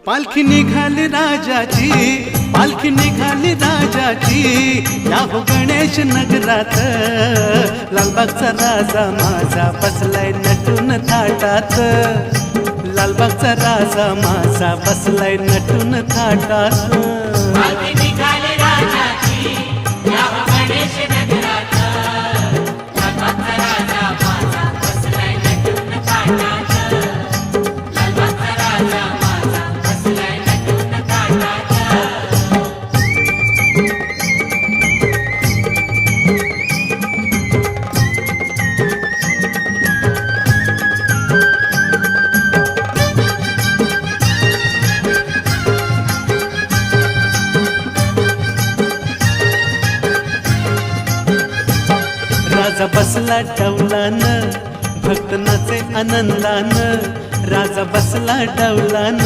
पालखी निघाली राजाची, पालखी निघाली राजाची, या हो गणेश नगरात। लालबागचा राजा माझा बसलाय नटून थाटात, लालबागचा राजा माझा बसलाय नटून थाटात। पालखी निघाली राजाची, या हो गणेश नगरात। लालबागचा राजा माझा बसलाय नटून थाटात, लालबागचा राजा माझा बसलाय नटून थाटात। राजा बसला डौलान, भक्त नाचे आनंदान, राजा बसला डौलान।